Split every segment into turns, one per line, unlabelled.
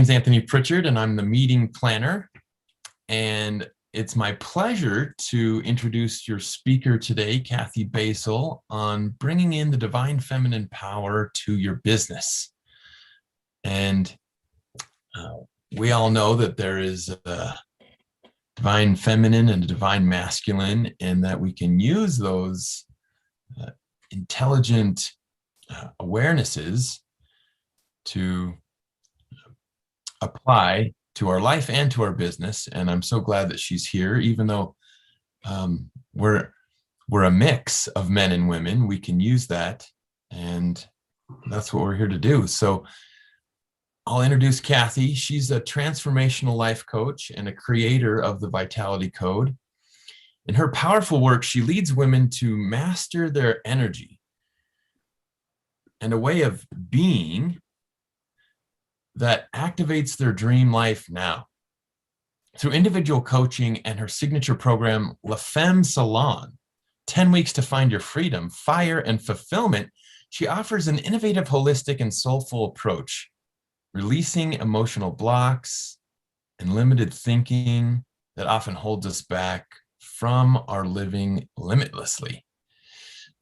name's Anthony Pritchard, and I'm the meeting planner. And it's my pleasure to introduce your speaker today, Kathy Basil, on bringing in the divine feminine power to your business. And we all know that there is a divine feminine and a divine masculine, and that we can use those intelligent awarenesses to apply to our life and to our business. And I'm so glad that she's here. Even though we're a mix of men and women, we can use that, and that's what we're here to do. So I'll introduce Kathy. She's a transformational life coach and a creator of the Vitality Code. In her powerful work, she leads women to master their energy and a way of being that activates their dream life now. Through individual coaching and her signature program, La Femme Salon, 10 weeks to find your freedom, fire, and fulfillment, she offers an innovative, holistic, and soulful approach, releasing emotional blocks and limited thinking that often holds us back from our living limitlessly.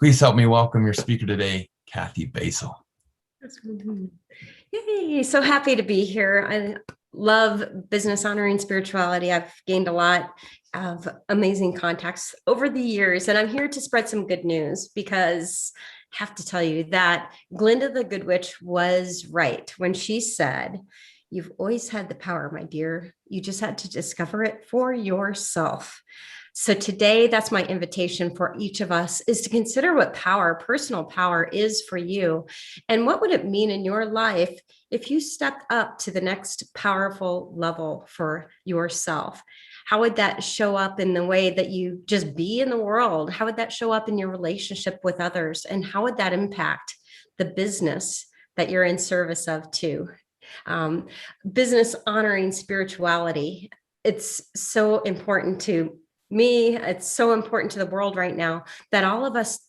Please help me welcome your speaker today, Kathy Basil.
Yay, so happy to be here. I love business honoring spirituality. I've gained a lot of amazing contacts over the years, and I'm here to spread some good news because I have to tell you that Glinda the Good Witch was right when she said, "You've always had the power, my dear. You just had to discover it for yourself." So today, that's my invitation for each of us, is to consider what power, personal power, is for you. And what would it mean in your life if you stepped up to the next powerful level for yourself? How would that show up in the way that you just be in the world? How would that show up in your relationship with others? And how would that impact the business that you're in service of too? Business honoring spirituality. It's so important to me, it's so important to the world right now that all of us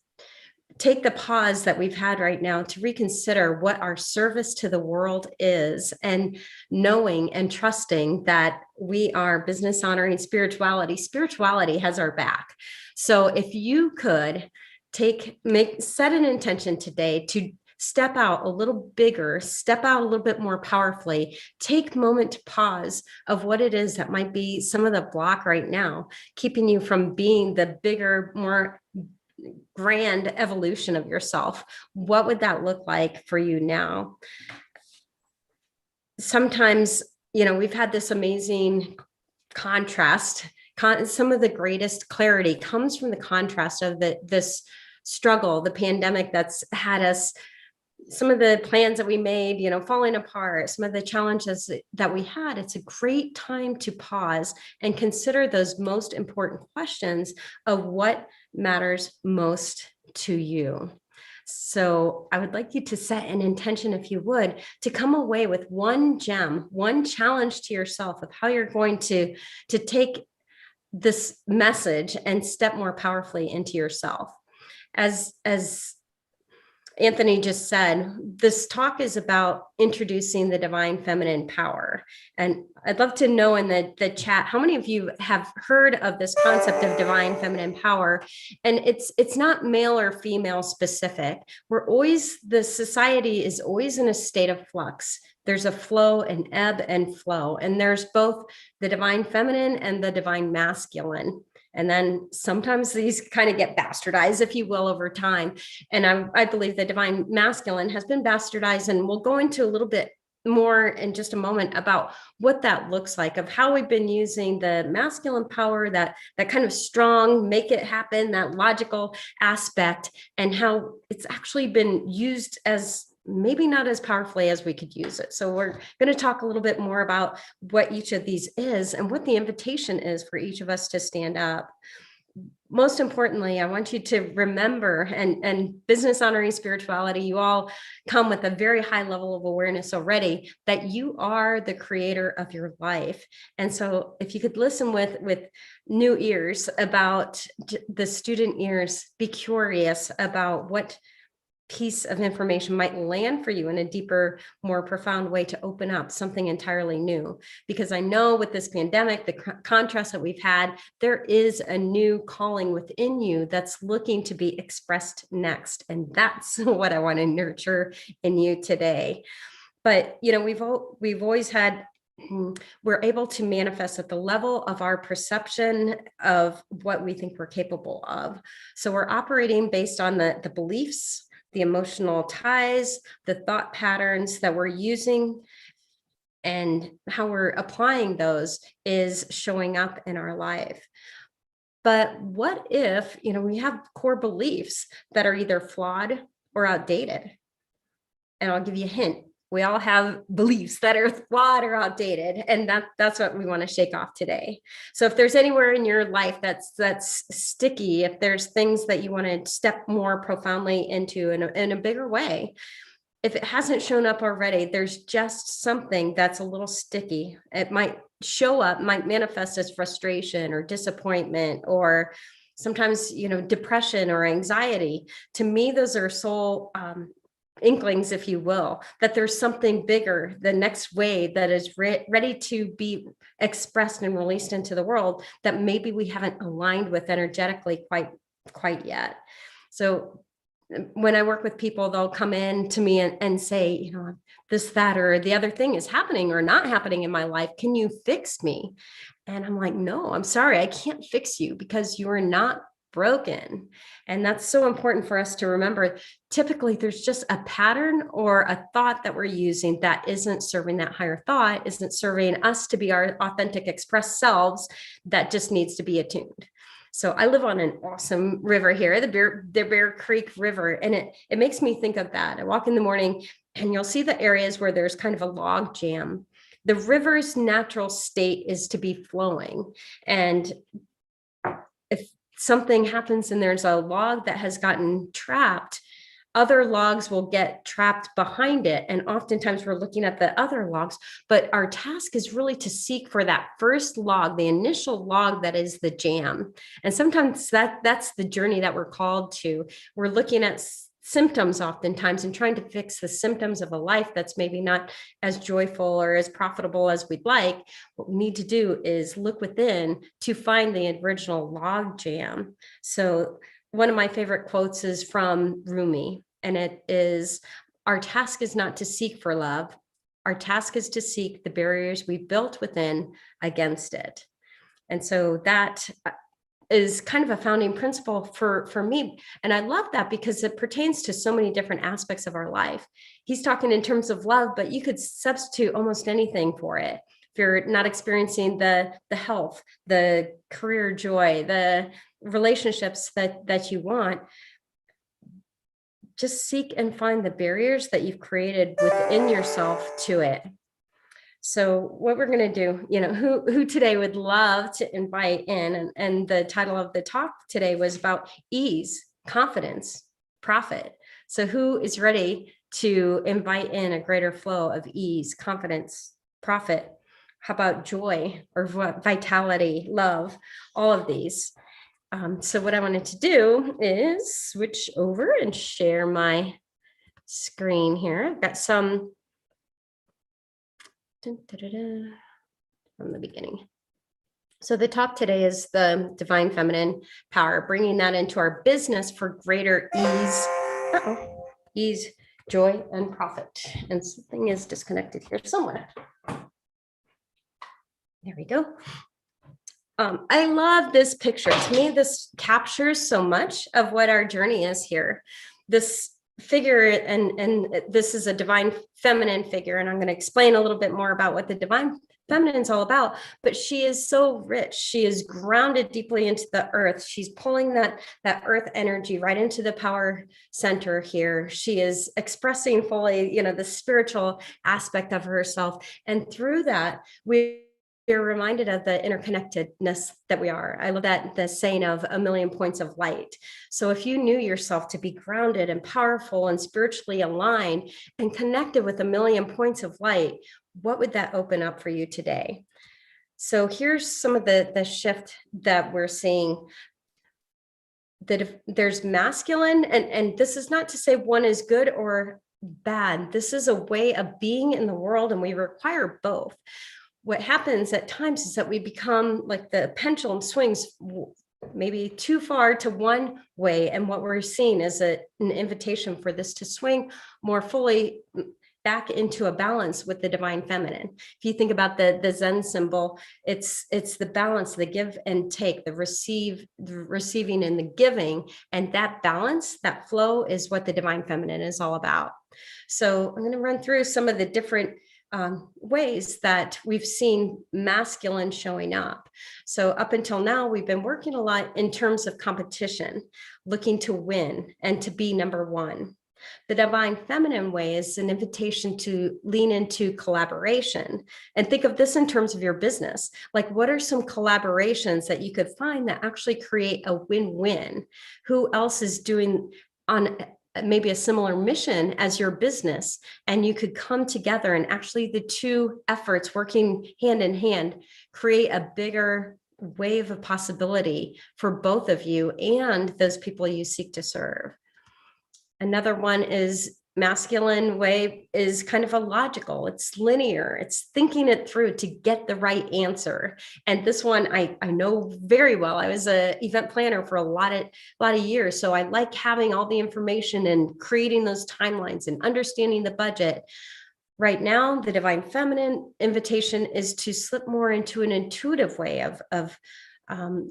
take the pause that we've had right now to reconsider what our service to the world is, and knowing and trusting that we are business honoring spirituality. Spirituality has our back. So if you could set an intention today to step out a little bigger, step out a little bit more powerfully, take a moment to pause of what it is that might be some of the block right now, keeping you from being the bigger, more grand evolution of yourself. What would that look like for you now? Sometimes, we've had this amazing contrast. Some of the greatest clarity comes from the contrast of this struggle, the pandemic that's had us, some of the plans that we made, falling apart, some of the challenges that we had. It's a great time to pause and consider those most important questions of what matters most to you. So I would like you to set an intention, if you would, to come away with one gem, one challenge to yourself of how you're going to take this message and step more powerfully into yourself. As Anthony just said, this talk is about introducing the divine feminine power. And I'd love to know in the chat, how many of you have heard of this concept of divine feminine power? And it's not male or female specific. The society is always in a state of flux. There's a flow, an ebb and flow, and there's both the divine feminine and the divine masculine. And then sometimes these kind of get bastardized, if you will, over time. And I believe the divine masculine has been bastardized, and we'll go into a little bit more in just a moment about what that looks like, of how we've been using the masculine power, that kind of strong, make it happen, that logical aspect, and how it's actually been used as maybe not as powerfully as we could use it. So we're going to talk a little bit more about what each of these is and what the invitation is for each of us to stand up. Most importantly, I want you to remember, and business honoring spirituality, you all come with a very high level of awareness already, that you are the creator of your life. And so if you could listen with new ears about the student ears, be curious about what piece of information might land for you in a deeper, more profound way to open up something entirely new. Because I know with this pandemic, the contrast that we've had, there is a new calling within you that's looking to be expressed next. And that's what I want to nurture in you today. But, we've always had, we're able to manifest at the level of our perception of what we think we're capable of. So we're operating based on the beliefs, the emotional ties, the thought patterns that we're using, and how we're applying those is showing up in our life. But what if, we have core beliefs that are either flawed or outdated? And I'll give you a hint. We all have beliefs that are flawed or outdated, and that's what we want to shake off today. So if there's anywhere in your life that's sticky, if there's things that you want to step more profoundly into in a bigger way, if it hasn't shown up already, there's just something that's a little sticky. It might show up, might manifest as frustration or disappointment, or sometimes, depression or anxiety. To me, those are soul inklings, if you will, that there's something bigger, the next wave that is ready to be expressed and released into the world that maybe we haven't aligned with energetically quite yet. So when I work with people, they'll come in to me and say, this, that, or the other thing is happening or not happening in my life. Can you fix me? And I'm like, no, I'm sorry, I can't fix you because you are not broken. And that's so important for us to remember. Typically, there's just a pattern or a thought that we're using that isn't serving that higher thought, isn't serving us to be our authentic, expressed selves, that just needs to be attuned. So I live on an awesome river here, the Bear Creek River, and it makes me think of that. I walk in the morning and you'll see the areas where there's kind of a log jam. The river's natural state is to be flowing. And if something happens and there's a log that has gotten trapped, other logs will get trapped behind it. And oftentimes we're looking at the other logs, but our task is really to seek for that first log, the initial log that is the jam. And sometimes that's the journey that we're called to. We're looking at symptoms oftentimes and trying to fix the symptoms of a life that's maybe not as joyful or as profitable as we'd like. What we need to do is look within to find the original log jam. So one of my favorite quotes is from Rumi, and it is, our task is not to seek for love. Our task is to seek the barriers we built within against it. And so that is kind of a founding principle for me. And I love that because it pertains to so many different aspects of our life. He's talking in terms of love, but you could substitute almost anything for it. If you're not experiencing the health, the career joy, the relationships that you want, just seek and find the barriers that you've created within yourself to it. So what we're going to do, who today would love to invite in, and the title of the talk today was about ease, confidence, profit. So who is ready to invite in a greater flow of ease, confidence, profit? How about joy or vitality, love, all of these? So what I wanted to do is switch over and share my screen here. I've got some from the beginning. So the talk today is the divine feminine power, bringing that into our business for greater ease, ease, joy, and profit. And something is disconnected here somewhere. There we go. I love this picture. To me, this captures so much of what our journey is here. This figure, and this is a divine feminine figure, and I'm going to explain a little bit more about what the divine feminine is all about, but she is so rich. She is grounded deeply into the earth. She's pulling that earth energy right into the power center here. She is expressing fully, the spiritual aspect of herself. And through that, we're reminded of the interconnectedness that we are. I love that, the saying of a million points of light. So if you knew yourself to be grounded and powerful and spiritually aligned and connected with a million points of light, what would that open up for you today? So here's some of the shift that we're seeing. that if there's masculine, and this is not to say one is good or bad. This is a way of being in the world, and we require both. What happens at times is that we become like the pendulum swings maybe too far to one way, and what we're seeing is an invitation for this to swing more fully back into a balance with the divine feminine. If you think about the Zen symbol, it's the balance, the give and take, the receiving and the giving, and that balance, that flow is what the divine feminine is all about. So I'm going to run through some of the different ways that we've seen masculine showing up. So up until now, we've been working a lot in terms of competition, looking to win and to be number one. The divine feminine way is an invitation to lean into collaboration, and think of this in terms of your business. Like, what are some collaborations that you could find that actually create a win-win? Who else is doing on maybe a similar mission as your business, and you could come together and actually the two efforts working hand in hand create a bigger wave of possibility for both of you and those people you seek to serve. Another one is masculine way is kind of a logical, it's linear, it's thinking it through to get the right answer. And this one I know very well. I was an event planner for a lot of years. So I like having all the information and creating those timelines and understanding the budget. Right now, the divine feminine invitation is to slip more into an intuitive way of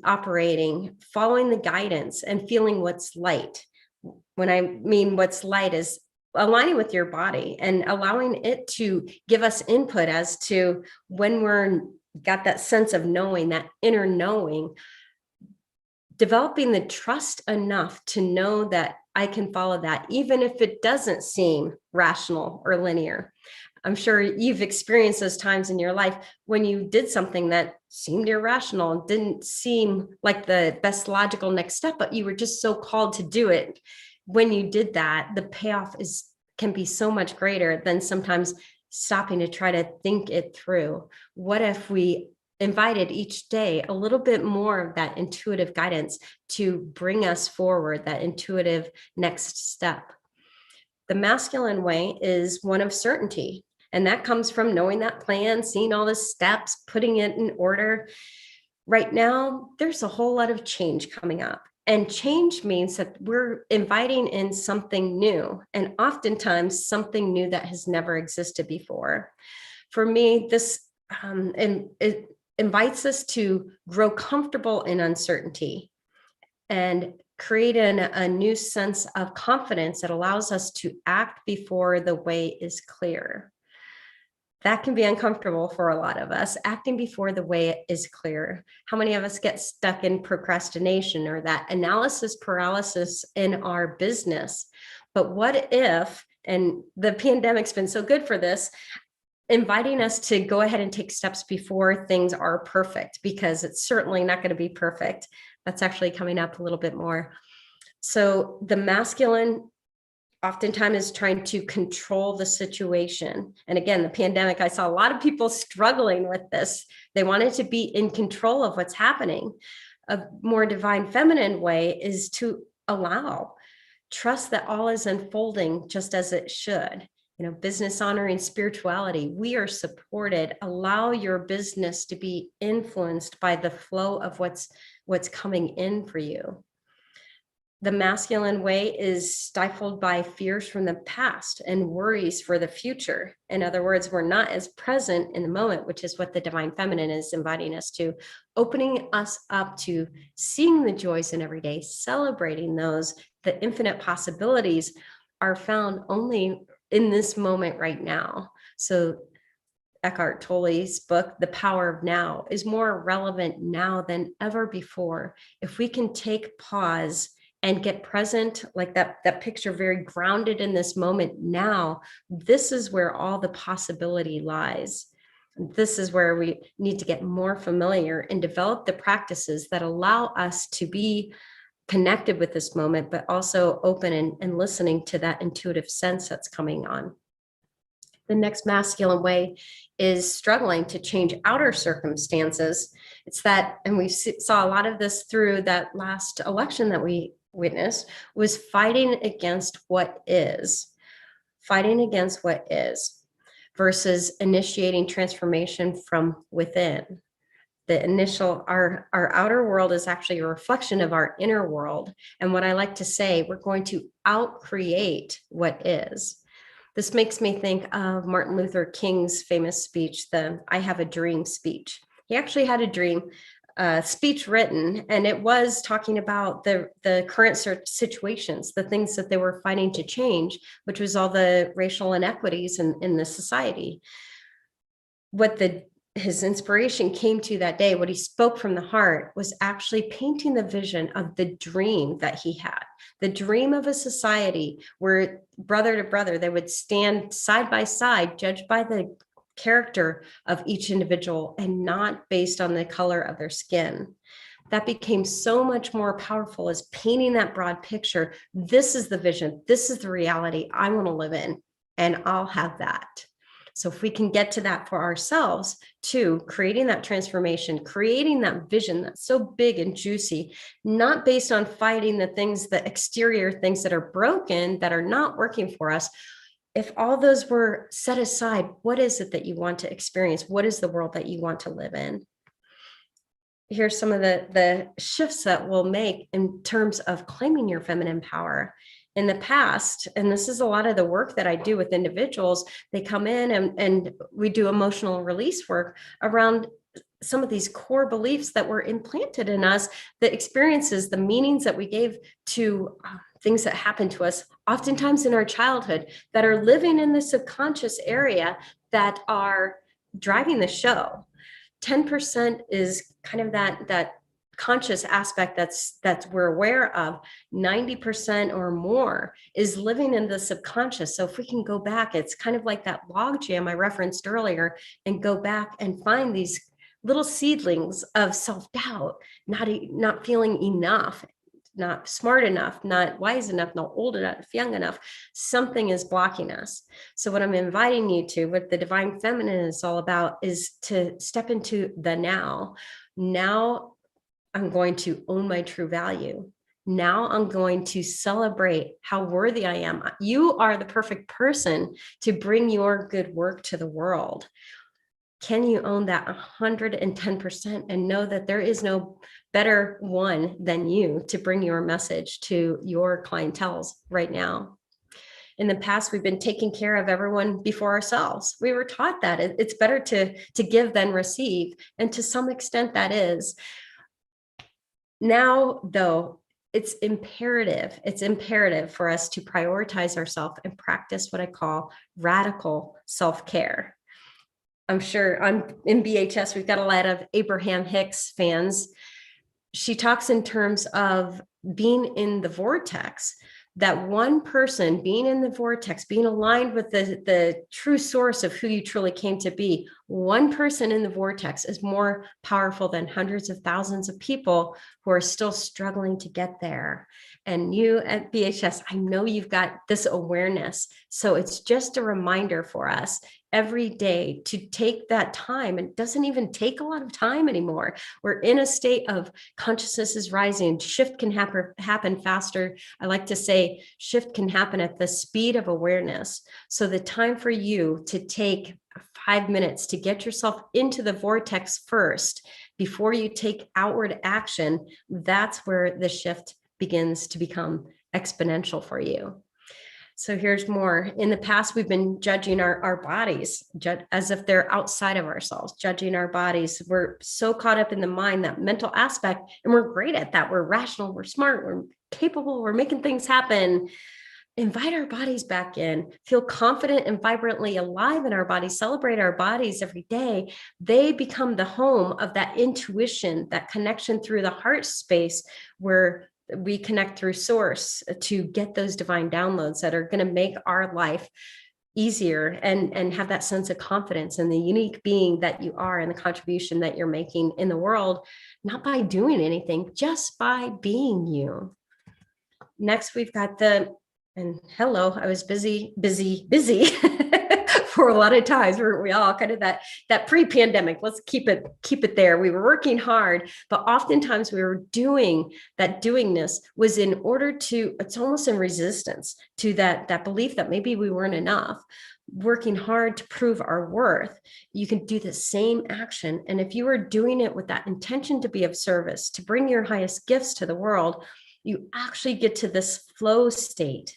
operating, following the guidance and feeling what's light. When I mean what's light is aligning with your body and allowing it to give us input as to when we're got that sense of knowing, that inner knowing, developing the trust enough to know that I can follow that, even if it doesn't seem rational or linear. I'm sure you've experienced those times in your life when you did something that seemed irrational, didn't seem like the best logical next step, but you were just so called to do it. When you did that, the payoff can be so much greater than sometimes stopping to try to think it through. What if we invited each day a little bit more of that intuitive guidance to bring us forward, that intuitive next step? The masculine way is one of certainty. And that comes from knowing that plan, seeing all the steps, putting it in order. Right now, there's a whole lot of change coming up. And change means that we're inviting in something new, and oftentimes something new that has never existed before. For me, this it invites us to grow comfortable in uncertainty and create a new sense of confidence that allows us to act before the way is clear. That can be uncomfortable for a lot of us, acting before the way is clear. How many of us get stuck in procrastination or that analysis paralysis in our business? But what if, and the pandemic's been so good for this, inviting us to go ahead and take steps before things are perfect, because it's certainly not going to be perfect. That's actually coming up a little bit more. So the masculine oftentimes is trying to control the situation. And again, the pandemic, I saw a lot of people struggling with this. They wanted to be in control of what's happening. A more divine feminine way is to allow, trust that all is unfolding just as it should. You know, business honoring spirituality, we are supported. Allow your business to be influenced by the flow of what's coming in for you. The masculine way is stifled by fears from the past and worries for the future. In other words, we're not as present in the moment, which is what the divine feminine is inviting us to, opening us up to seeing the joys in every day, celebrating those. The infinite possibilities are found only in this moment right now. So Eckhart Tolle's book, The Power of Now, is more relevant now than ever before. If we can take pause and get present, like that picture, very grounded in this moment now, this is where all the possibility lies. This is where we need to get more familiar and develop the practices that allow us to be connected with this moment, but also open and listening to that intuitive sense that's coming on. The next masculine way is struggling to change outer circumstances. It's that, and we saw a lot of this through that last election that we witnessed was fighting against what is, versus initiating transformation from within. The initial, our outer world is actually a reflection of our inner world. And what I like to say, we're going to outcreate what is. This makes me think of Martin Luther King's famous speech, the I Have a Dream speech. He actually had a dream speech written, and it was talking about the current situations, the things that they were fighting to change, which was all the racial inequities in the society. What his inspiration came to that day, what he spoke from the heart, was actually painting the vision of the dream that he had, the dream of a society where brother to brother, they would stand side by side, judged by the character of each individual and not based on the color of their skin. That became so much more powerful as painting that broad picture. This is the vision. This is the reality I want to live in, and I'll have that. So if we can get to that for ourselves too, creating that transformation, creating that vision that's so big and juicy, not based on fighting the things, the exterior things that are broken, that are not working for us. If all those were set aside, what is it that you want to experience? What is the world that you want to live in? Here's some of the shifts that we'll make in terms of claiming your feminine power. In the past, and this is a lot of the work that I do with individuals, they come in and we do emotional release work around some of these core beliefs that were implanted in us, the experiences, the meanings that we gave to things that happened to us, oftentimes in our childhood, that are living in the subconscious area that are driving the show. 10% is kind of that conscious aspect that's we're aware of. 90% or more is living in the subconscious. So if we can go back, it's kind of like that log jam I referenced earlier, and go back and find these little seedlings of self-doubt, not feeling enough, not smart enough, not wise enough, not old enough, young enough. Something is blocking us. So what I'm inviting you to, what the divine feminine is all about, is to step into the now. Now I'm going to own my true value. Now I'm going to celebrate how worthy I am. You are the perfect person to bring your good work to the world. Can you own that 110% and know that there is no better one than you to bring your message to your clientele right now? In the past, we've been taking care of everyone before ourselves. We were taught that it's better to give than receive. And to some extent that is. Now, though, it's imperative for us to prioritize ourselves and practice what I call radical self-care. I'm sure in BHS, we've got a lot of Abraham Hicks fans. She talks in terms of being in the vortex, that one person being in the vortex, being aligned with the true source of who you truly came to be. One person in the vortex is more powerful than hundreds of thousands of people who are still struggling to get there. And you at BHS, I know you've got this awareness. So it's just a reminder for us every day to take that time. It doesn't even take a lot of time anymore. We're in a state of consciousness is rising. Shift can happen faster. I like to say shift can happen at the speed of awareness. So the time for you to take 5 minutes to get yourself into the vortex first, before you take outward action, that's where the shift begins to become exponential for you. So here's more. In the past, we've been judging our bodies as if they're outside of ourselves, judging our bodies. We're so caught up in the mind, that mental aspect, and we're great at that. We're rational, we're smart, we're capable, we're making things happen. Invite our bodies back in, feel confident and vibrantly alive in our bodies, celebrate our bodies every day. They become the home of that intuition, that connection through the heart space, where we connect through source to get those divine downloads that are going to make our life easier, and have that sense of confidence in the unique being that you are and the contribution that you're making in the world, not by doing anything, just by being you. Next, we've got and hello, I was busy for a lot of times. We all kind of that pre-pandemic. Let's keep it there. We were working hard, but oftentimes we were doing that. Doingness was in order to, it's almost in resistance to that belief that maybe we weren't enough. Working hard to prove our worth, you can do the same action. And if you are doing it with that intention to be of service, to bring your highest gifts to the world, you actually get to this flow state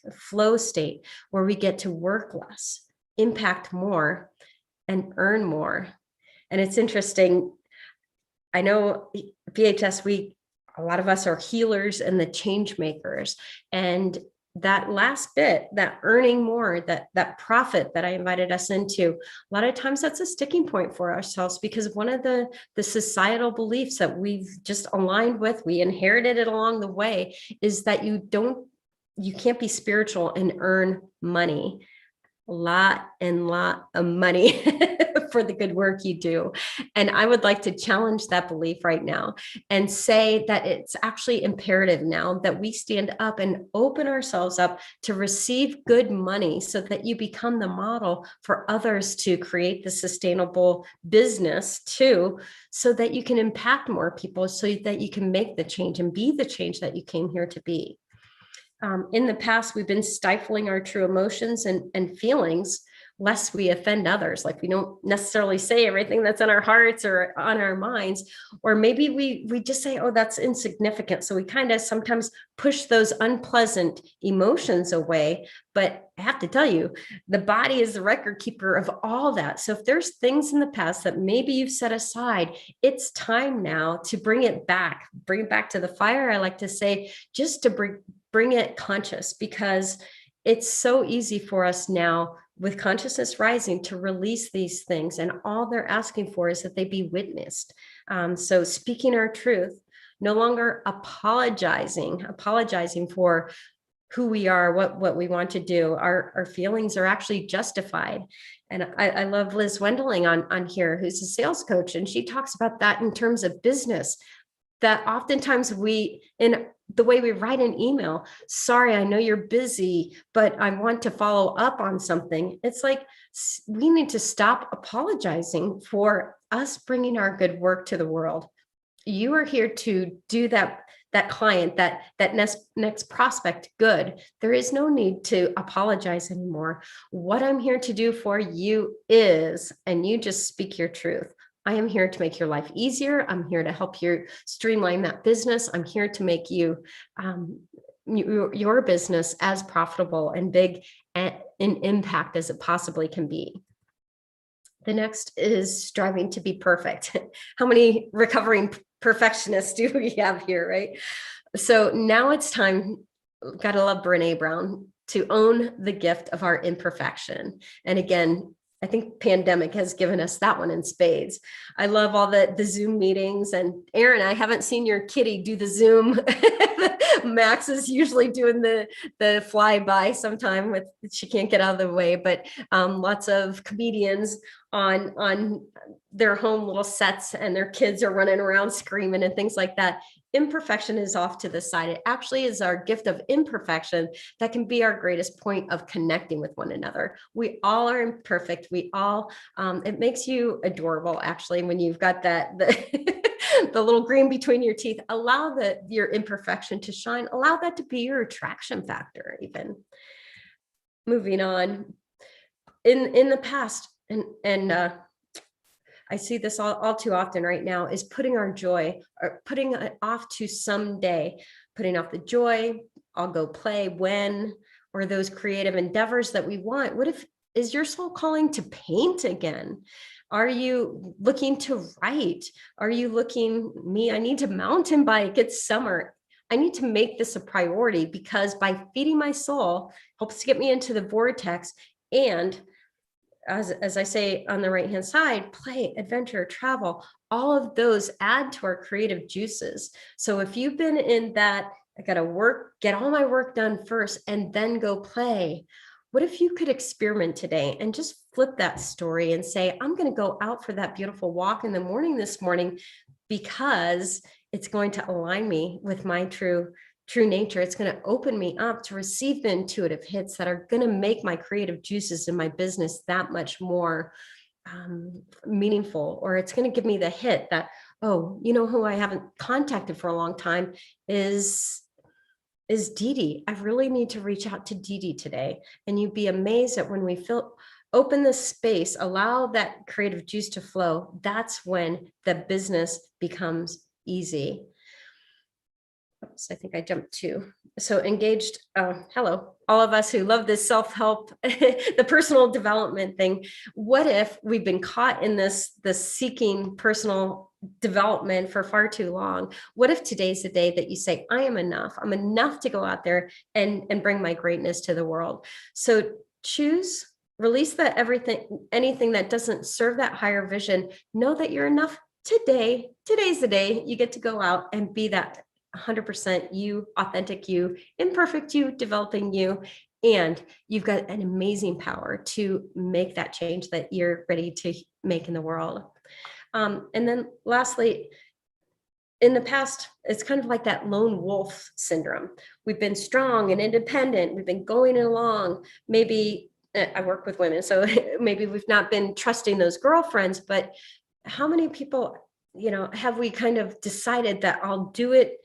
where we get to work less, impact more, and earn more. And it's interesting. I know VHS, a lot of us are healers and the change makers. And that last bit, that earning more, that profit that I invited us into, a lot of times that's a sticking point for ourselves, because one of the societal beliefs that we've just aligned with, we inherited it along the way, is that you can't be spiritual and earn money. A lot of money for the good work you do. And I would like to challenge that belief right now and say that it's actually imperative now that we stand up and open ourselves up to receive good money, so that you become the model for others to create the sustainable business too, so that you can impact more people, so that you can make the change and be the change that you came here to be. In the past, we've been stifling our true emotions and feelings, lest we offend others. Like, we don't necessarily say everything that's in our hearts or on our minds, or maybe we just say, oh, that's insignificant. So we kind of sometimes push those unpleasant emotions away. But I have to tell you, the body is the record keeper of all that. So if there's things in the past that maybe you've set aside, it's time now to bring it back to the fire. I like to say, just to bring it conscious, because it's so easy for us now, with consciousness rising, to release these things. And all they're asking for is that they be witnessed. So speaking our truth, no longer apologizing for who we are, what we want to do. Our feelings are actually justified. And I love Liz Wendeling on here, who's a sales coach. And she talks about that in terms of business, that oftentimes in the way we write an email, sorry, I know you're busy, but I want to follow up on something. It's like, we need to stop apologizing for us bringing our good work to the world. You are here to do that client, that next prospect good. There is no need to apologize anymore. What I'm here to do for you is, and you just speak your truth, I am here to make your life easier. I'm here to help you streamline that business. I'm here to make you your business as profitable and big and in impact as it possibly can be. The next is striving to be perfect. How many recovering perfectionists do we have here, right? So now it's time, gotta love Brene Brown, to own the gift of our imperfection. And again, I think pandemic has given us that one in spades. I love all the Zoom meetings. And Aaron, I haven't seen your kitty do the Zoom. Max is usually doing the flyby sometime she can't get out of the way, but lots of comedians on their home little sets, and their kids are running around screaming and things like that. Imperfection is off to the side. It actually is our gift of imperfection that can be our greatest point of connecting with one another. We all are imperfect. We all, it makes you adorable, actually, when you've got the little green between your teeth. Allow your imperfection to shine. Allow that to be your attraction factor, even. Moving on. In the past, and I see this all too often right now, is putting our joy, or putting it off to someday, putting off the joy. I'll go play when, or those creative endeavors that we want. Is your soul calling to paint again? Are you looking to write? Are you looking, I need to mountain bike. It's summer. I need to make this a priority, because by feeding my soul helps to get me into the vortex. And as I say on the right-hand side, play, adventure, travel, all of those add to our creative juices. So if you've been in that, I got to work, get all my work done first, and then go play. What if you could experiment today and just flip that story and say, I'm going to go out for that beautiful walk in the morning this morning, because it's going to align me with my true true nature. It's going to open me up to receive the intuitive hits that are going to make my creative juices in my business that much more meaningful. Or it's going to give me the hit that, oh, you know who I haven't contacted for a long time is Dee Dee. I really need to reach out to Dee Dee today. And you'd be amazed at when we open the space, allow that creative juice to flow, that's when the business becomes easy. Oops, I think I jumped two. So engaged, hello, all of us who love this self-help, the personal development thing. What if we've been caught in this seeking personal development for far too long? What if today's the day that you say, I am enough. I'm enough to go out there and bring my greatness to the world. So choose, release that anything that doesn't serve that higher vision. Know that you're enough today. Today's the day you get to go out and be that 100% you, authentic you, imperfect you, developing you, and you've got an amazing power to make that change that you're ready to make in the world. And then lastly, in the past, it's kind of like that lone wolf syndrome. We've been strong and independent. We've been going along. Maybe I work with women, so maybe we've not been trusting those girlfriends, but how many people, have we kind of decided that I'll do it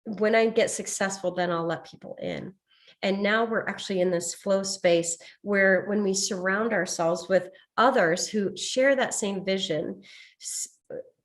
when I get successful, then I'll let people in. And now we're actually in this flow space where when we surround ourselves with others who share that same vision,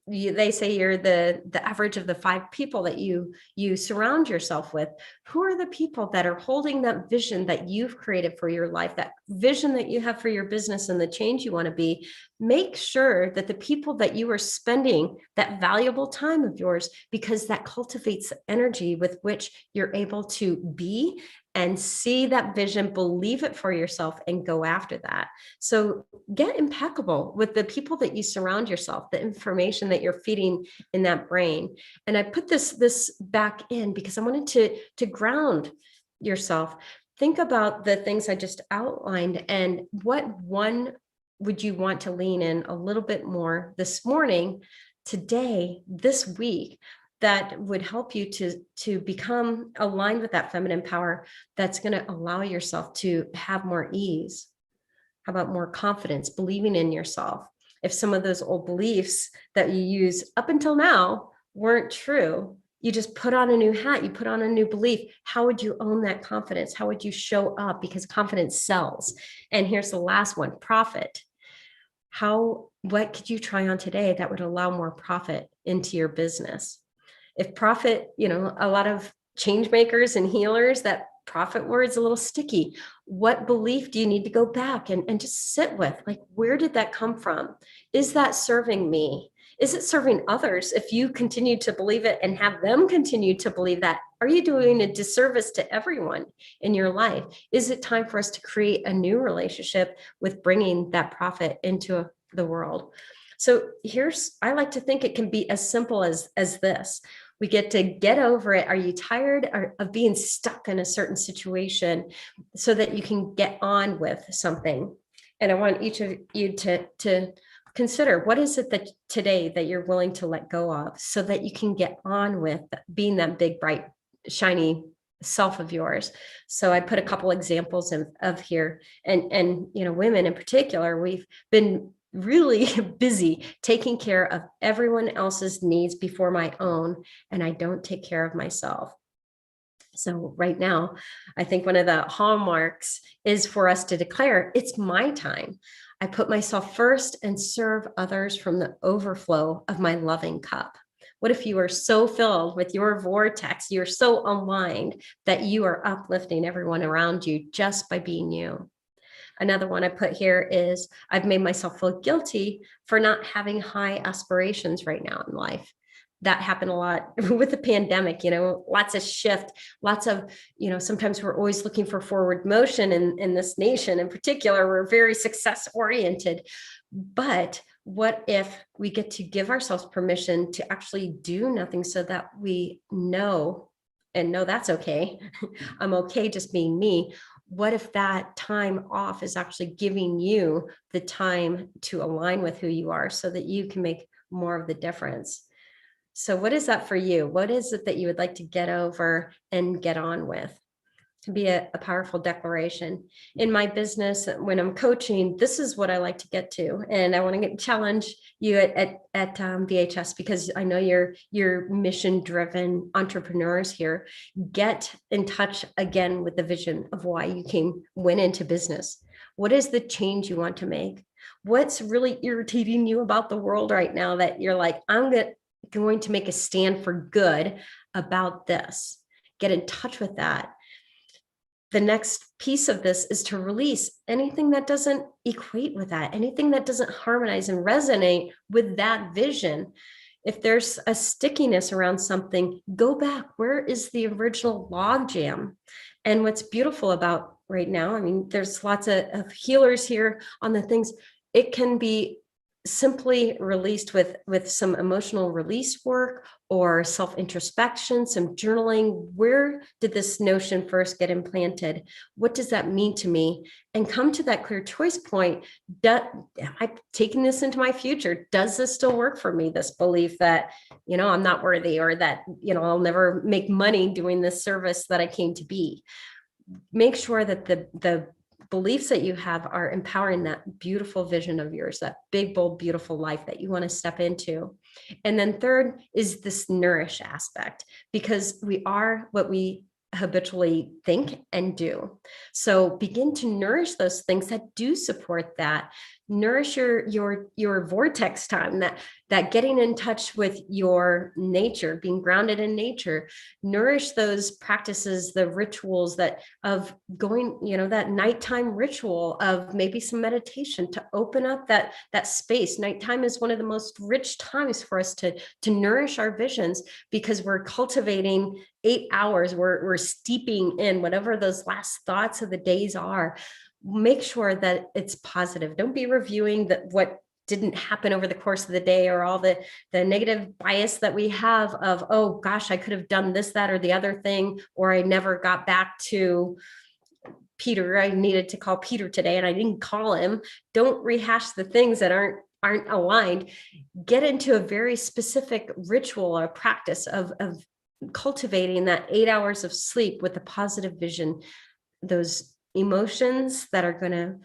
they say you're the average of the 5 people that you surround yourself with. Who are the people that are holding that vision that you've created for your life, that vision that you have for your business and the change you want to be? Make sure that the people that you are spending that valuable time of yours, because that cultivates the energy with which you're able to be and see that vision, believe it for yourself, and go after that. So get impeccable with the people that you surround yourself, the information that you're feeding in that brain. And I put this back in because I wanted to ground yourself. Think about the things I just outlined, and what one would you want to lean in a little bit more this morning, today, this week, that would help you to become aligned with that feminine power that's going to allow yourself to have more ease? How about more confidence, believing in yourself? If some of those old beliefs that you use up until now weren't true, you just put on a new hat, you put on a new belief. How would you own that confidence? How would you show up? Because confidence sells. And here's the last one, profit. What could you try on today that would allow more profit into your business? If profit, a lot of change makers and healers, that profit word's a little sticky. What belief do you need to go back and just sit with? Like, where did that come from? Is that serving me? Is it serving others? If you continue to believe it and have them continue to believe that, are you doing a disservice to everyone in your life? Is it time for us to create a new relationship with bringing that profit into the world? So I like to think it can be as simple as this. We get to get over it. Are you tired of being stuck in a certain situation so that you can get on with something? And I want each of you to consider, what is it that today that you're willing to let go of so that you can get on with being that big, bright, shiny self of yours? So I put a couple examples of here, and women in particular, we've been really busy taking care of everyone else's needs before my own, and I don't take care of myself. So right now, I think one of the hallmarks is for us to declare, it's my time. I put myself first and serve others from the overflow of my loving cup. What if you are so filled with your vortex, you're so aligned that you are uplifting everyone around you just by being you? Another one I put here is, I've made myself feel guilty for not having high aspirations right now in life. That happened a lot with the pandemic, lots of shift, lots of, sometimes we're always looking for forward motion in this nation in particular. We're very success oriented. But what if we get to give ourselves permission to actually do nothing so that we know that's okay. I'm okay just being me. What if that time off is actually giving you the time to align with who you are so that you can make more of the difference? So what is that for you? What is it that you would like to get over and get on with? To be a powerful declaration. In my business, when I'm coaching, this is what I like to get to. And I want to challenge you at VHS, because I know you're mission-driven entrepreneurs here. Get in touch again with the vision of why you went into business. What is the change you want to make? What's really irritating you about the world right now that you're like, I'm going to make a stand for good about this? Get in touch with that. The next piece of this is to release anything that doesn't equate with that, anything that doesn't harmonize and resonate with that vision. If there's a stickiness around something, go back. Where is the original log jam? And what's beautiful about right now, I mean, there's lots of healers here on the things. It can be simply released with some emotional release work or self-introspection, some journaling. Where did this notion first get implanted? What does that mean to me? And come to that clear choice point. I'm taking this into my future. Does this still work for me? This belief that, I'm not worthy, or that, I'll never make money doing this service that I came to be. Make sure that the beliefs that you have are empowering that beautiful vision of yours, that big, bold, beautiful life that you want to step into. And then third is this nourish aspect, because we are what we habitually think and do. So begin to nourish those things that do support that. Nourish your vortex time, that getting in touch with your nature, being grounded in nature. Nourish those practices, the rituals that of going, that nighttime ritual of maybe some meditation to open up that space. Nighttime is one of the most rich times for us to nourish our visions, because we're cultivating 8 hours. We're steeping in whatever those last thoughts of the days are. Make sure that it's positive. Don't be reviewing what didn't happen over the course of the day, or all the negative bias that we have of, oh gosh, I could have done this, that, or the other thing, or I never got back to Peter. I needed to call Peter today and I didn't call him. Don't rehash the things that aren't aligned. Get into a very specific ritual or practice of cultivating that 8 hours of sleep with a positive vision, those emotions that are going to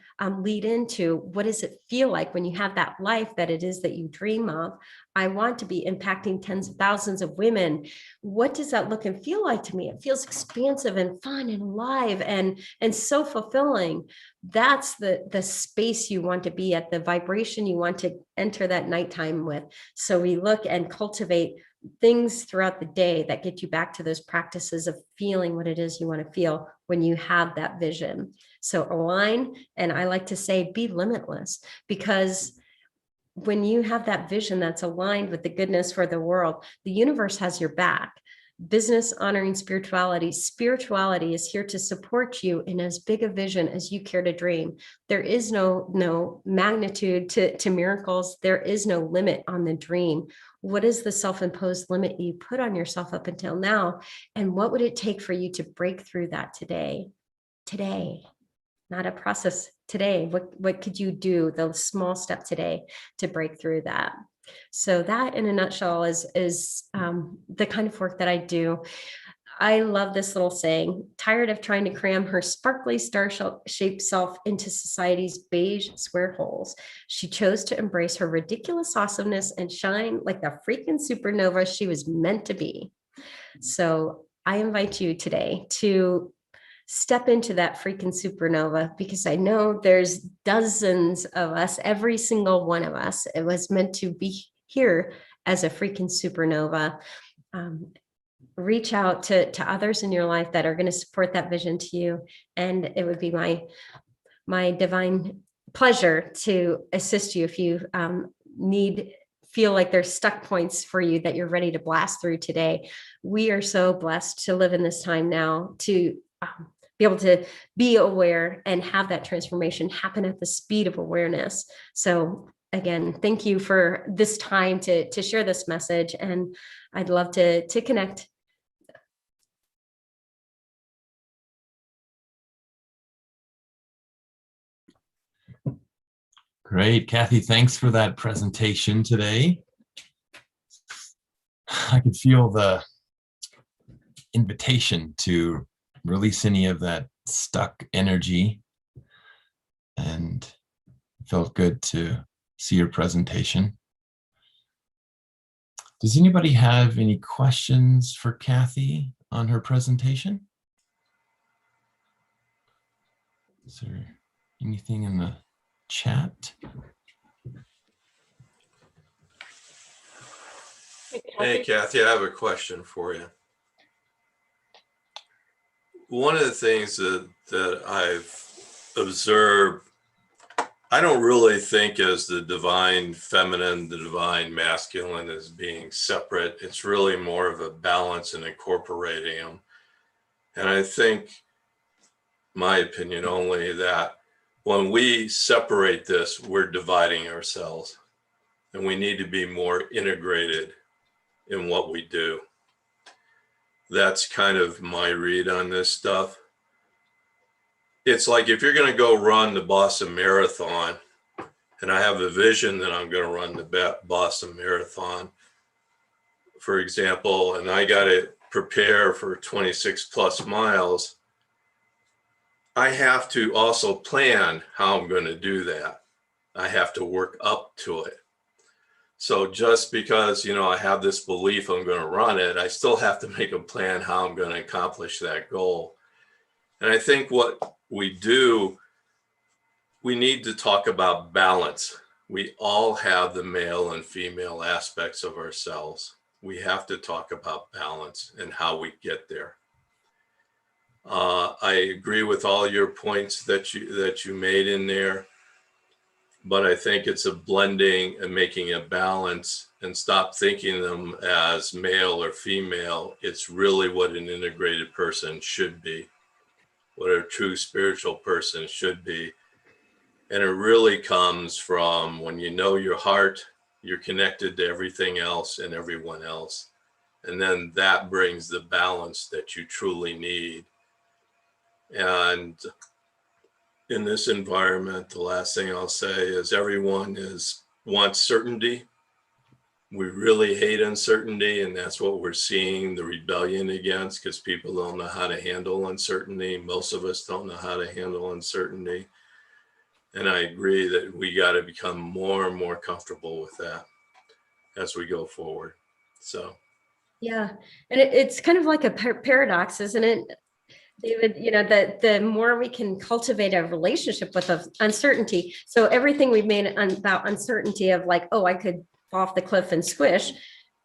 lead into what does it feel like when you have that life that it is that you dream of. I want to be impacting tens of thousands of women. What does that look and feel like to me? It feels expansive and fun and alive and so fulfilling. That's the space you want to be at, the vibration you want to enter that nighttime with. So we look and cultivate things throughout the day that get you back to those practices of feeling what it is you want to feel when you have that vision. So align, and I like to say be limitless, because when you have that vision that's aligned with the goodness for the world, the universe has your back. Business honoring spirituality. Spirituality is here to support you in as big a vision as you care to dream. There is no magnitude to miracles. There is no limit on the dream. What is the self-imposed limit you put on yourself up until now? And what would it take for you to break through that today? Today, not a process today. What could you do, the small step today, to break through that? So that in a nutshell is the kind of work that I do. I love this little saying: tired of trying to cram her sparkly star-shaped self into society's beige square holes, she chose to embrace her ridiculous awesomeness and shine like the freaking supernova she was meant to be. So I invite you today to step into that freaking supernova, because I know there's dozens of us, every single one of us. It was meant to be here as a freaking supernova. Reach out to others in your life that are going to support that vision to you. And it would be my divine pleasure to assist you if you feel like there's stuck points for you that you're ready to blast through today. We are so blessed to live in this time now, to be able to be aware and have that transformation happen at the speed of awareness. So again, thank you for this time to share this message, and I'd love to connect.
Great, Kathy, thanks for that presentation today. I could feel the invitation to release any of that stuck energy, and it felt good to see your presentation. Does anybody have any questions for Kathy on her presentation? Is there anything in the chat?
Hey, Kathy, I have a question for you. One of the things that I've observed, I don't really think as the divine feminine, the divine masculine as being separate. It's really more of a balance and incorporating them. And I think, my opinion only, that when we separate this, we're dividing ourselves, and we need to be more integrated in what we do. That's kind of my read on this stuff. It's like if you're going to go run the Boston Marathon, and I have a vision that I'm going to run the Boston Marathon, for example, and I got to prepare for 26 plus miles, I have to also plan how I'm going to do that. I have to work up to it. So just because, I have this belief I'm going to run it, I still have to make a plan how I'm going to accomplish that goal. And I think what we do, we need to talk about balance. We all have the male and female aspects of ourselves. We have to talk about balance and how we get there. I agree with all your points that you made in there. But I think it's a blending and making a balance, and stop thinking them as male or female. It's really what an integrated person should be, what a true spiritual person should be. And it really comes from when you know your heart, you're connected to everything else and everyone else. And then that brings the balance that you truly need. And in this environment, the last thing I'll say is everyone wants certainty. We really hate uncertainty, and that's what we're seeing the rebellion against, because people don't know how to handle uncertainty. Most of us don't know how to handle uncertainty. And I agree that we got to become more and more comfortable with that as we go forward. So.
Yeah. And it's kind of like a paradox, isn't it, David? The more we can cultivate a relationship with uncertainty. So everything we've made about uncertainty of like, oh, I could fall off the cliff and squish.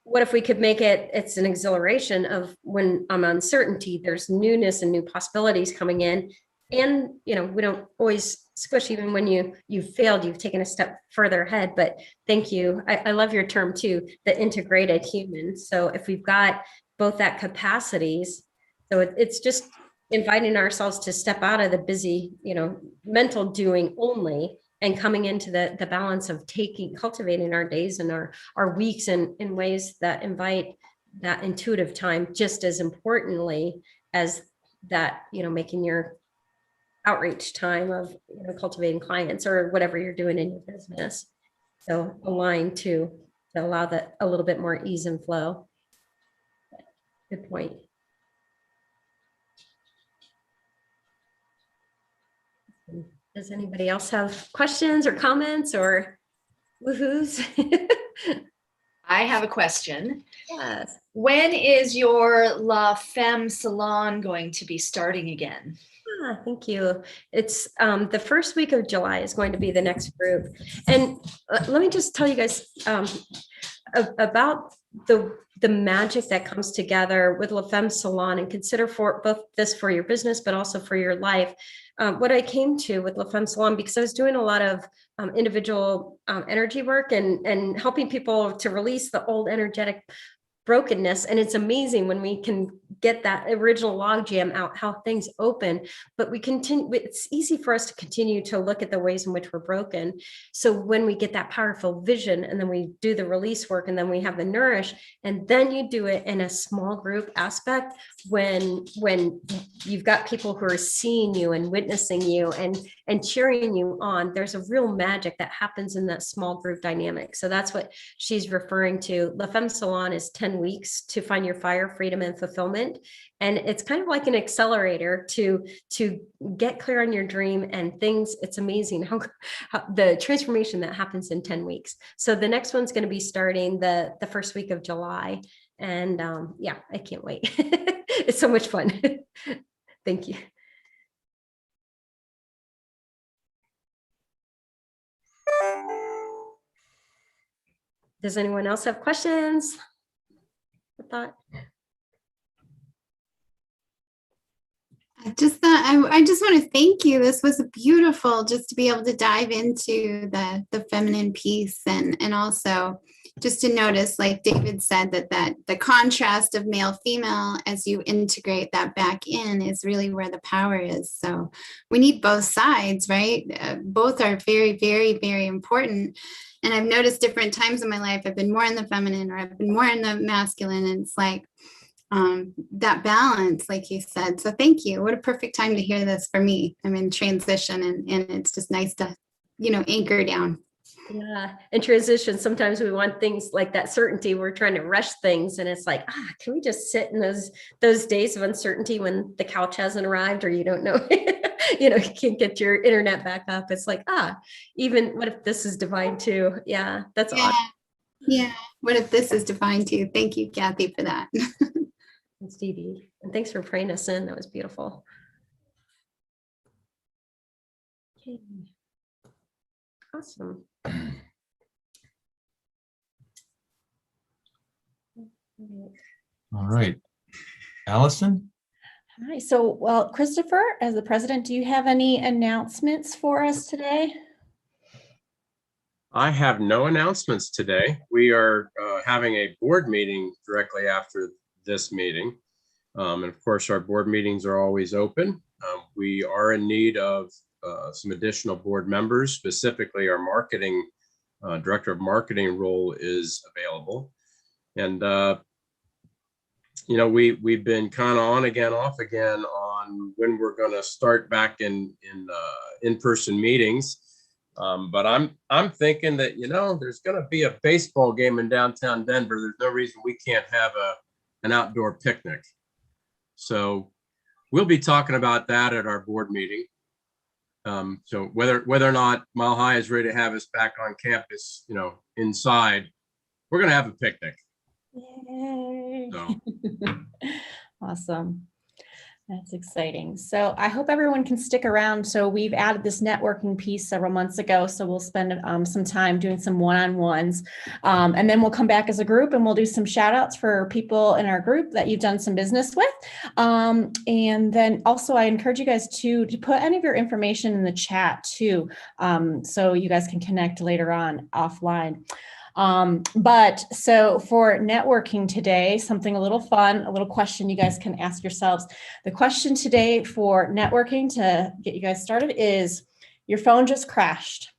What if we could make it's an exhilaration of when I'm uncertainty, there's newness and new possibilities coming in. And, we don't always squish, even when you've failed, you've taken a step further ahead. But thank you. I love your term too, the integrated human. So if we've got both that capacities, so it's just inviting ourselves to step out of the busy, mental doing only, and coming into the balance of cultivating our days and our weeks in ways that invite that intuitive time, just as importantly as that, making your outreach time of cultivating clients or whatever you're doing in your business. So align to allow that a little bit more ease and flow. Good point. Does anybody else have questions or comments or woohoos?
I have a question.
Yes.
When is your La Femme Salon going to be starting again?
Thank you. It's the first week of July is going to be the next group. And let me just tell you guys about the magic that comes together with La Femme Salon, and consider for both this for your business, but also for your life. What I came to with La Femme Salon, because I was doing a lot of individual energy work and helping people to release the old energetic brokenness. And it's amazing when we can get that original logjam out, how things open, but we continue, it's easy for us to continue to look at the ways in which we're broken. So when we get that powerful vision, and then we do the release work, and then we have the nourish, and then you do it in a small group aspect, when you've got people who are seeing you and witnessing you and cheering you on, there's a real magic that happens in that small group dynamic. So that's what she's referring to. La Femme Salon is 10 10 weeks to find your fire, freedom, and fulfillment. And it's kind of like an accelerator to get clear on your dream and things. It's amazing how the transformation that happens in 10 weeks. So the next one's going to be starting the first week of July. And yeah, I can't wait. It's so much fun. Thank you. Does anyone else have questions? I thought.
I just thought I just want to thank you. This was beautiful just to be able to dive into the feminine piece and also just to notice, like David said, that the contrast of male female as you integrate that back in is really where the power is. So we need both sides, right? Both are very, very, very important. And I've noticed different times in my life, I've been more in the feminine or I've been more in the masculine. And it's like that balance, like you said. So thank you. What a perfect time to hear this for me. I'm in transition and it's just nice to, anchor down.
Yeah. In transition, sometimes we want things like that certainty. We're trying to rush things. And it's like, can we just sit in those days of uncertainty when the couch hasn't arrived or you don't know, you can't get your internet back up. It's like, even what if this is divine too? Yeah, that's awesome.
Yeah. What if this is divine too? Thank you, Kathy, for that.
And Stevie. And thanks for praying us in. That was beautiful. Okay. Awesome.
All right. Allison?
Hi. So, well, Christopher, as the president, do you have any announcements for us today?
I have no announcements today. We are having a board meeting directly after this meeting. And of course, our board meetings are always open. We are in need of some additional board members, specifically our marketing director of marketing role is available. And, we've been kind of on again, off again on when we're going to start back in in-person meetings. But I'm thinking that, there's going to be a baseball game in downtown Denver. There's no reason we can't have an outdoor picnic. So we'll be talking about that at our board meeting. So whether or not Mile High is ready to have us back on campus, inside, we're going to have a picnic.
Yay.
So.
Awesome. That's exciting. So I hope everyone can stick around. So we've added this networking piece several months ago. So we'll spend some time doing some one-on-ones. And then we'll come back as a group and we'll do some shout outs for people in our group that you've done some business with. And then also I encourage you guys to put any of your information in the chat too. So you guys can connect later on offline. But so for networking today, something a little fun, a little question you guys can ask yourselves. The question today for networking to get you guys started is, your phone just crashed.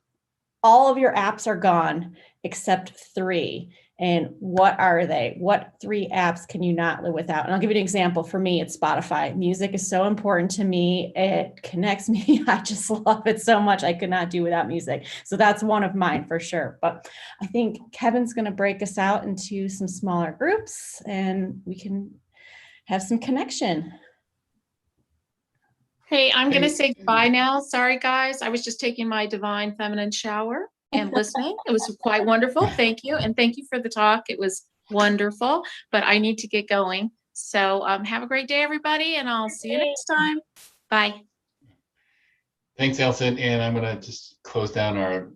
All of your apps are gone except 3. And what are they? What 3 apps can you not live without? And I'll give you an example. For me, it's Spotify. Music is so important to me. It connects me. I just love it so much. I could not do without music. So that's one of mine for sure. But I think Kevin's going to break us out into some smaller groups and we can have some connection.
Hey, I'm going to say goodbye now. Sorry, guys. I was just taking my divine feminine shower and listening. It was quite wonderful. Thank you. And thank you for the talk. It was wonderful, but I need to get going. So have a great day, everybody, and I'll see you next time. Bye.
Thanks, Elson. And I'm going to just close down our